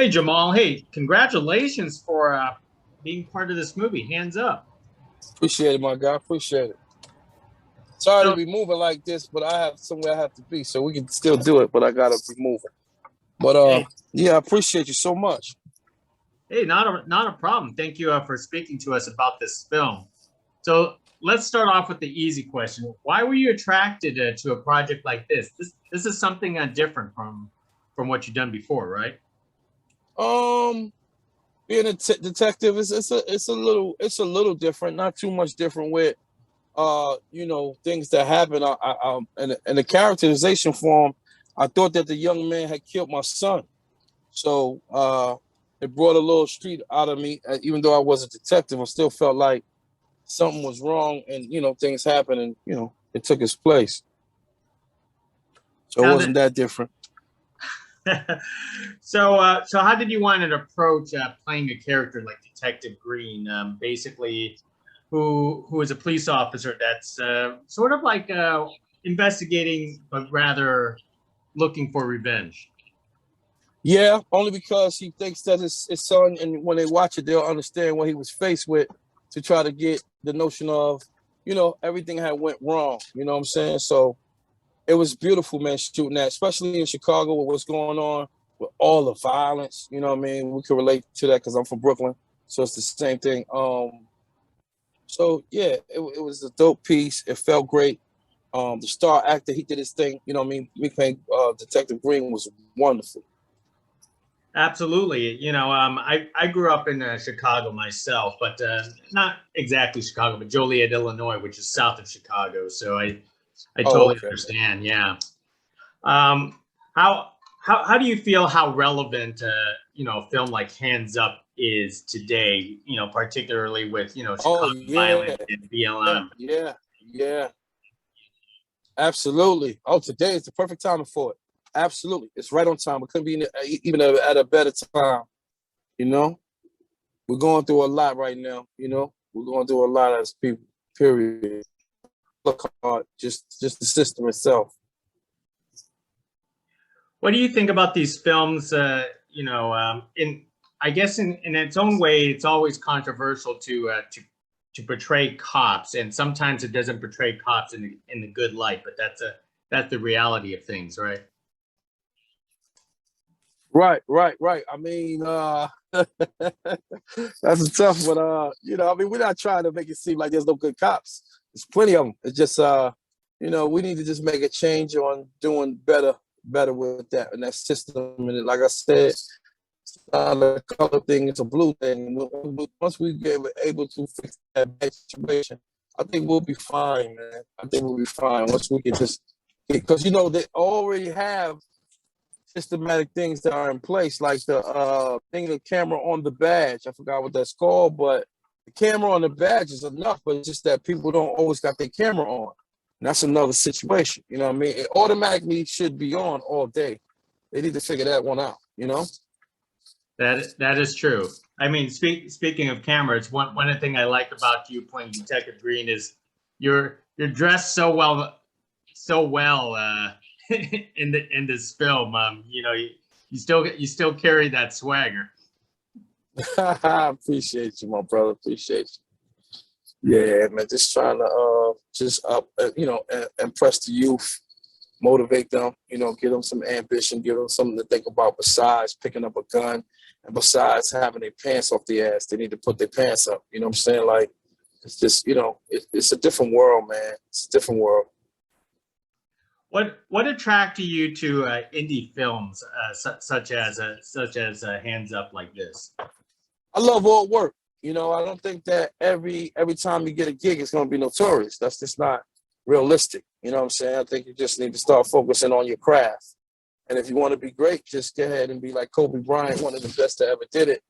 Hey, Jamal. Hey, congratulations for being part of this movie. Hands up. Appreciate it, my guy. Appreciate it. Sorry to So, be moving like this, but I have somewhere I have to be, so we can still do it. But I gotta be moving. But hey, yeah, I appreciate you so much. hey, not a problem. Thank you for speaking to us about this film. So let's start off with the easy question. Why were you attracted to a project like this? This is something different from what you've done before, right? Um, Being a detective is it's a little different, not too much different with things that happen. In the characterization form, I thought that the young man had killed my son, so it brought a little street out of me. Even though I was a detective, I still felt like something was wrong, and things happened, and it took its place. So it Now wasn't that different. so how did you want to approach playing a character like Detective Green, basically, who is a police officer that's sort of like investigating, but rather looking for revenge? Yeah, only because he thinks that his son, and when they watch it, they'll understand what he was faced with to try to get the notion of, everything had went wrong. You know what I'm saying? So it was beautiful, man, shooting that, especially in Chicago with what's going on with all the violence. You know what I mean? We can relate to that because I'm from Brooklyn, so it's the same thing. So yeah, it was a dope piece. It felt great. The star actor, he did his thing. You know what I mean? Me playing Detective Green was wonderful. Absolutely. I grew up in Chicago myself, but not exactly Chicago, but Joliet, Illinois, which is south of Chicago. So I Oh, totally okay. understand. Yeah. Um, how how do you feel how relevant a film like Hands Up is today? Particularly with Oh Chicago yeah, violence and BLM. yeah, yeah. Absolutely. Oh, today is the perfect time for it. Absolutely, it's right on time. It couldn't be even at a better time. You know, we're going through a lot right now. We're going through a lot as people. Period. Look hard. Just the system itself. What do you think about these films? In I guess in its own way, it's always controversial to portray cops, and sometimes it doesn't portray cops in the good light. But that's the reality of things, right? Right, right, right. I mean, that's a tough one. I mean, we're not trying to make it seem like there's no good cops. There's plenty of them. It's just, we need to just make a change on doing better with that and that system. And like I said, it's not a color thing; it's a blue thing. Once we get able to fix that bad situation, I think we'll be fine, man. I think we'll be fine once we can just because they already have systematic things that are in place, like the camera on the badge. I forgot what that's called, but the camera on the badge is enough, but it's just that people don't always got their camera on. And that's another situation. You know what I mean? It automatically should be on all day. They need to figure that one out. That is true. I mean, speaking of cameras, one thing I like about you playing Detective Green is you're dressed so well in this film. You still carry that swagger. I appreciate you, my brother. Appreciate you. Yeah, man. Just trying to just up, impress the youth, motivate them, give them some ambition, give them something to think about besides picking up a gun and besides having their pants off the ass. They need to put their pants up. You know what I'm saying? Like, it's just, it's a different world, man. It's a different world. What attracted you to indie films such as Hands Up like this? I love all work. I don't think that every time you get a gig, it's going to be notorious. That's just not realistic. You know what I'm saying? I think you just need to start focusing on your craft. And if you want to be great, just go ahead and be like Kobe Bryant, one of the best that ever did it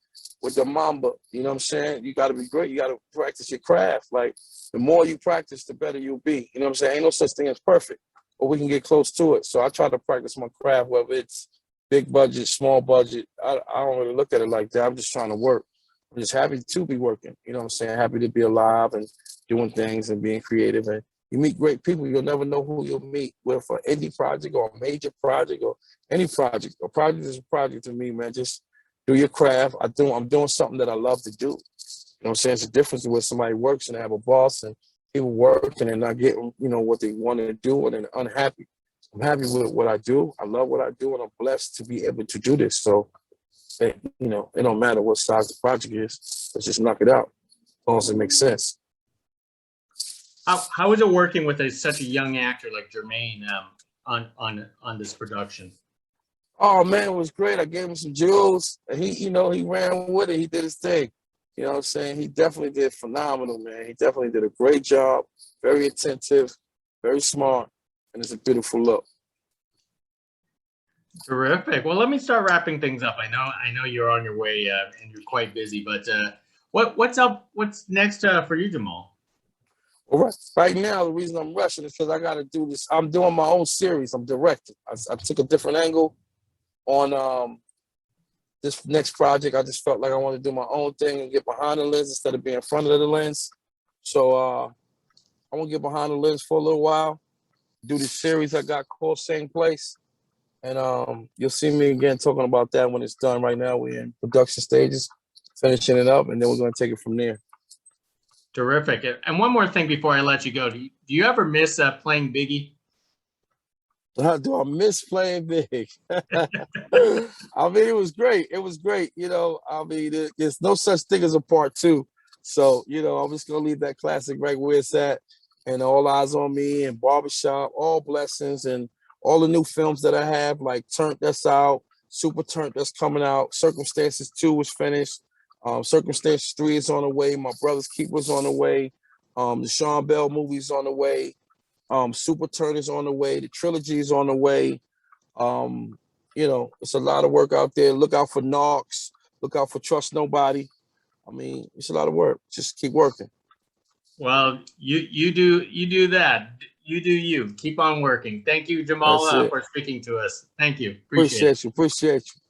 with the Mamba. You know what I'm saying? You got to be great. You got to practice your craft. Like, the more you practice, the better you'll be. You know what I'm saying? Ain't no such thing as perfect, but we can get close to it. So I try to practice my craft, whether it's big budget, small budget. I don't really look at it like that. I'm just trying to work. I'm just happy to be working. You know what I'm saying? Happy to be alive and doing things and being creative. And you meet great people. You'll never know who you'll meet with an indie project or a major project or any project. A project is a project to me, man. Just do your craft. I'm doing something that I love to do. You know what I'm saying? It's a difference where somebody works and they have a boss and people work and they're not getting, you know, what they want to do and they're unhappy. I'm happy with what I do. I love what I do, and I'm blessed to be able to do this. So, you know, it don't matter what size the project is. Let's just knock it out, as long as it makes sense. How is it working with such a young actor like Jermaine on this production? Oh man, it was great. I gave him some jewels, and he ran with it. He did his thing. You know what I'm saying? He definitely did phenomenal, man. He definitely did a great job. Very attentive, very smart, and it's a beautiful look. Terrific. Well, let me start wrapping things up. I know you're on your way and you're quite busy, but what's up? What's next for you, Jamal? All right now, the reason I'm rushing is because I got to do this. I'm doing my own series. I'm directing. I took a different angle on this next project. I just felt like I wanted to do my own thing and get behind the lens instead of being in front of the lens. So I want to get behind the lens for a little while, do this series I got called Same Place. And you'll see me again talking about that when it's done. Right now, we're in production stages, finishing it up, and then we're going to take it from there. Terrific. And one more thing before I let you go. Do you ever miss playing Biggie? Do I miss playing big? I mean, it was great. It was great. You know, I mean, there's no such thing as a part two. So, you know, I'm just going to leave that classic right where it's at. And All Eyes on Me and Barbershop, all blessings, and all the new films that I have, like Turnt that's out, Super Turnt that's coming out, Circumstances 2 was finished, Circumstances 3 is on the way, My Brother's Keeper's on the way, the Sean Bell movie's on the way, Super Turnt is on the way, the trilogy is on the way. You know, it's a lot of work out there. Look out for Knox, look out for Trust Nobody. I mean, it's a lot of work. Just keep working. Well, you do that. You do you. Keep on working. Thank you, Jamal, for speaking to us. Thank you. Appreciate it. Appreciate you.